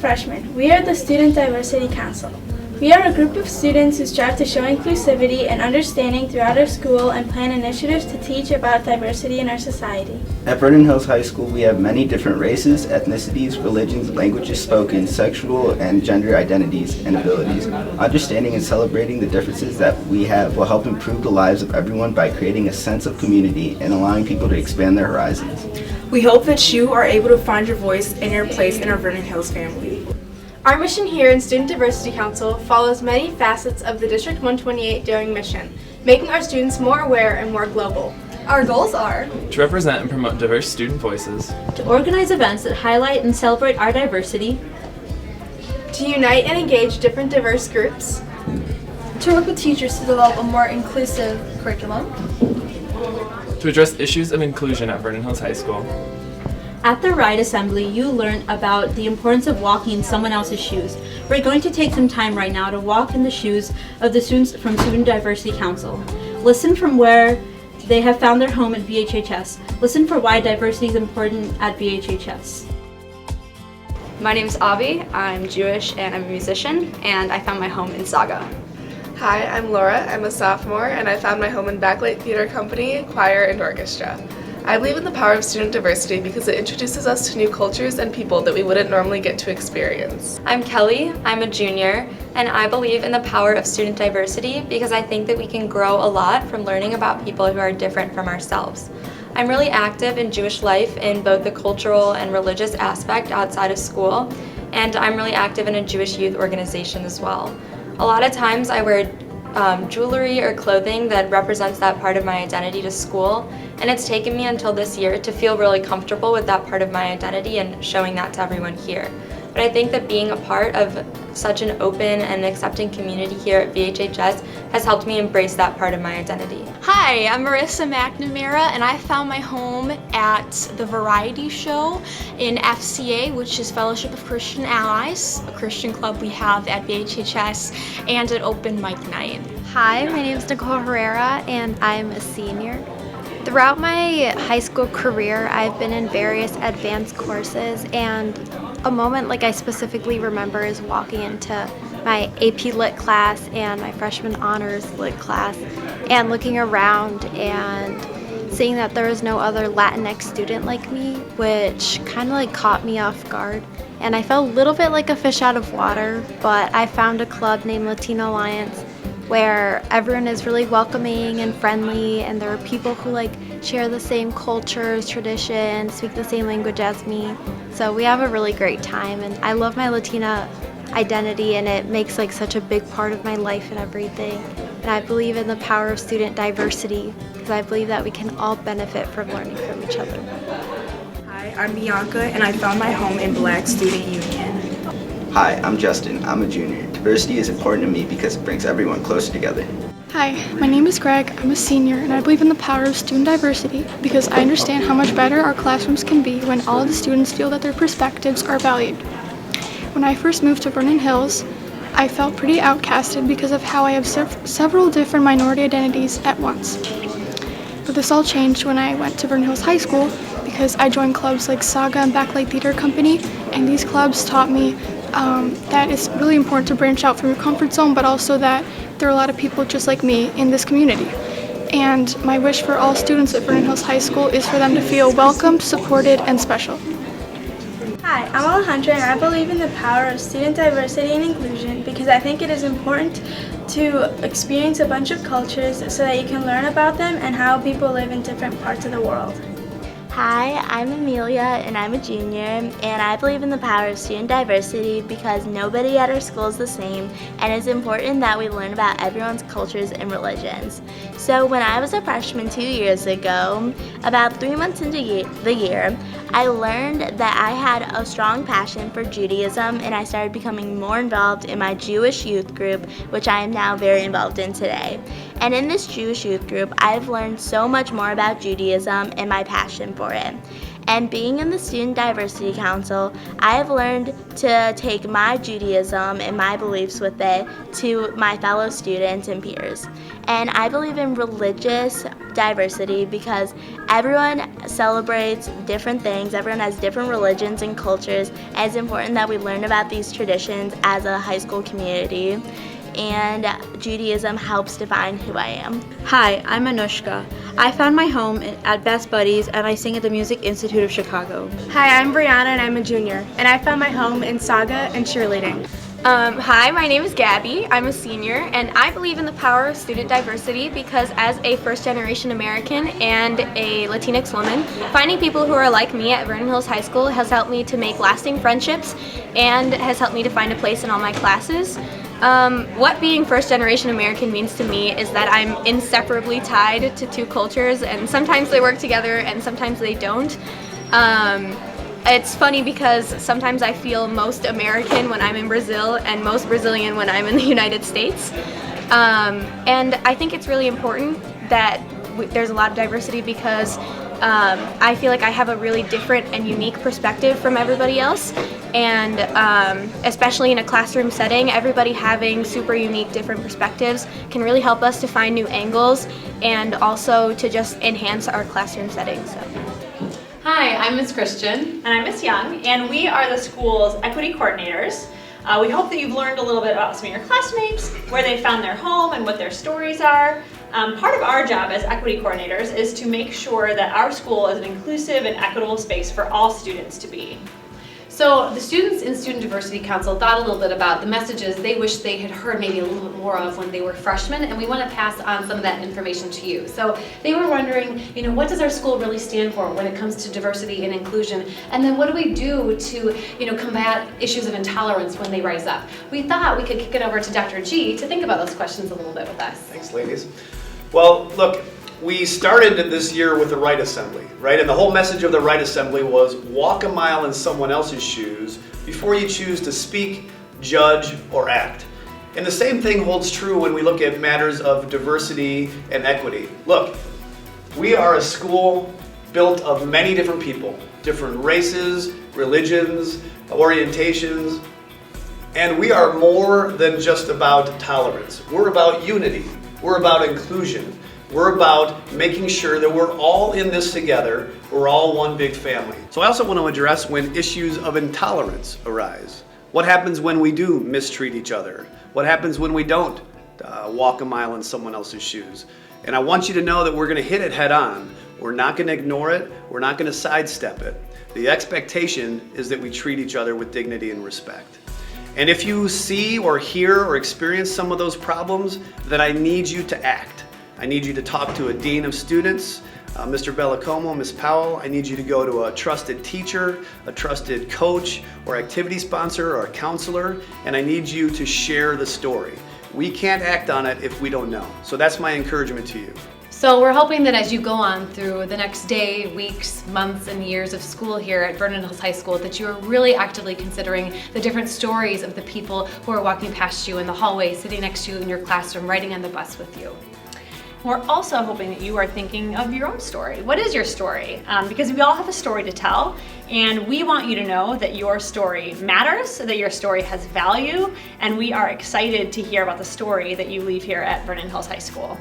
freshmen. We are the Student Diversity Council. We are a group of students who strive to show inclusivity and understanding throughout our school and plan initiatives to teach about diversity in our society. At Vernon Hills High School, we have many different races, ethnicities, religions, languages spoken, sexual and gender identities, and abilities. Understanding and celebrating the differences that we have will help improve the lives of everyone by creating a sense of community and allowing people to expand their horizons. We hope that you are able to find your voice and your place in our Vernon Hills family. Our mission here in Student Diversity Council follows many facets of the District 128 Daring mission, making our students more aware and more global. Our goals are to represent and promote diverse student voices, to organize events that highlight and celebrate our diversity, to unite and engage different diverse groups, to work with teachers to develop a more inclusive curriculum, to address issues of inclusion at Vernon Hills High School. At the Ride Assembly, you learn about the importance of walking in someone else's shoes. We're going to take some time right now to walk in the shoes of the students from Student Diversity Council. Listen from where they have found their home at VHHS. Listen for why diversity is important at VHHS. My name's Avi, I'm Jewish and I'm a musician, and I found my home in Saga. Hi, I'm Laura, I'm a sophomore, and I found my home in Backlight Theater Company, choir, and orchestra. I believe in the power of student diversity because it introduces us to new cultures and people that we wouldn't normally get to experience. I'm Kelly, I'm a junior, and I believe in the power of student diversity because I think that we can grow a lot from learning about people who are different from ourselves. I'm really active in Jewish life in both the cultural and religious aspect outside of school, and I'm really active in a Jewish youth organization as well. A lot of times I wear jewelry or clothing that represents that part of my identity to school, and it's taken me until this year to feel really comfortable with that part of my identity and showing that to everyone here. But I think that being a part of such an open and accepting community here at VHHS has helped me embrace that part of my identity. Hi, I'm Marissa McNamara, and I found my home at the Variety Show in FCA, which is Fellowship of Christian Allies, a Christian club we have at VHHS, and at Open Mic Night. Hi, my name is Nicole Herrera, and I'm a senior. Throughout my high school career, I've been in various advanced courses, and a moment I specifically remember is walking into my AP Lit class and my freshman honors Lit class and looking around and seeing that there was no other Latinx student like me, which kind of caught me off guard. And I felt a little bit like a fish out of water, but I found a club named Latino Alliance where everyone is really welcoming and friendly, and there are people who share the same cultures, traditions, speak the same language as me. So we have a really great time, and I love my Latina identity, and it makes such a big part of my life and everything. And I believe in the power of student diversity because I believe that we can all benefit from learning from each other. Hi, I'm Bianca, and I found my home in Black Student Union. Hi, I'm Justin. I'm a junior. Diversity is important to me because it brings everyone closer together. Hi, my name is Greg. I'm a senior, and I believe in the power of student diversity because I understand how much better our classrooms can be when all of the students feel that their perspectives are valued. When I first moved to Vernon Hills, I felt pretty outcasted because of how I have several different minority identities at once. But this all changed when I went to Vernon Hills High School because I joined clubs like Saga and Backlight Theater Company, and these clubs taught me that it's really important to branch out from your comfort zone, but also that there are a lot of people just like me in this community. And my wish for all students at Vernon Hills High School is for them to feel welcomed, supported, and special. Hi, I'm Alejandra, and I believe in the power of student diversity and inclusion because I think it is important to experience a bunch of cultures so that you can learn about them and how people live in different parts of the world. Hi, I'm Amelia, and I'm a junior, and I believe in the power of student diversity because nobody at our school is the same, and it's important that we learn about everyone's cultures and religions. So when I was a freshman 2 years ago, about 3 months into the year, I learned that I had a strong passion for Judaism, and I started becoming more involved in my Jewish youth group, which I am now very involved in today. And in this Jewish youth group, I've learned so much more about Judaism and my passion for it. And being in the Student Diversity Council, I have learned to take my Judaism and my beliefs with it to my fellow students and peers. And I believe in religious diversity because everyone celebrates different things, everyone has different religions and cultures, and it's important that we learn about these traditions as a high school community. And Judaism helps define who I am. Hi, I'm Anushka. I found my home at Best Buddies and I sing at the Music Institute of Chicago. Hi, I'm Brianna and I'm a junior, and I found my home in Saga and cheerleading. Hi, my name is Gabby. I'm a senior, and I believe in the power of student diversity because as a first-generation American and a Latinx woman, finding people who are like me at Vernon Hills High School has helped me to make lasting friendships and has helped me to find a place in all my classes. What being first-generation American means to me is that I'm inseparably tied to two cultures, and sometimes they work together and sometimes they don't. It's funny because sometimes I feel most American when I'm in Brazil and most Brazilian when I'm in the United States. And I think it's really important that there's a lot of diversity because I feel like I have a really different and unique perspective from everybody else. And especially in a classroom setting, everybody having super unique different perspectives can really help us to find new angles and also to just enhance our classroom setting. So. Hi, I'm Ms. Christian. And I'm Ms. Young, and we are the school's equity coordinators. We hope that you've learned a little bit about some of your classmates, where they found their home and what their stories are. Part of our job as equity coordinators is to make sure that our school is an inclusive and equitable space for all students to be. So the students in Student Diversity Council thought a little bit about the messages they wish they had heard maybe a little bit more of when they were freshmen, and we want to pass on some of that information to you. So they were wondering, what does our school really stand for when it comes to diversity and inclusion? And then what do we do to, combat issues of intolerance when they rise up? We thought we could kick it over to Dr. G to think about those questions a little bit with us. Thanks, ladies. Well, look, we started this year with the Right Assembly, right? And the whole message of the Right Assembly was walk a mile in someone else's shoes before you choose to speak, judge, or act. And the same thing holds true when we look at matters of diversity and equity. Look, we are a school built of many different people, different races, religions, orientations, and we are more than just about tolerance. We're about unity. We're about inclusion. We're about making sure that we're all in this together. We're all one big family. So I also want to address when issues of intolerance arise. What happens when we do mistreat each other? What happens when we don't walk a mile in someone else's shoes? And I want you to know that we're going to hit it head on. We're not going to ignore it. We're not going to sidestep it. The expectation is that we treat each other with dignity and respect. And if you see or hear or experience some of those problems, then I need you to act. I need you to talk to a dean of students, Mr. Bellacomo, Ms. Powell. I need you to go to a trusted teacher, a trusted coach, or activity sponsor, or a counselor, and I need you to share the story. We can't act on it if we don't know. So that's my encouragement to you. So we're hoping that as you go on through the next day, weeks, months, and years of school here at Vernon Hills High School, that you are really actively considering the different stories of the people who are walking past you in the hallway, sitting next to you in your classroom, riding on the bus with you. We're also hoping that you are thinking of your own story. What is your story? Because we all have a story to tell, and we want you to know that your story matters, that your story has value, and we are excited to hear about the story that you leave here at Vernon Hills High School.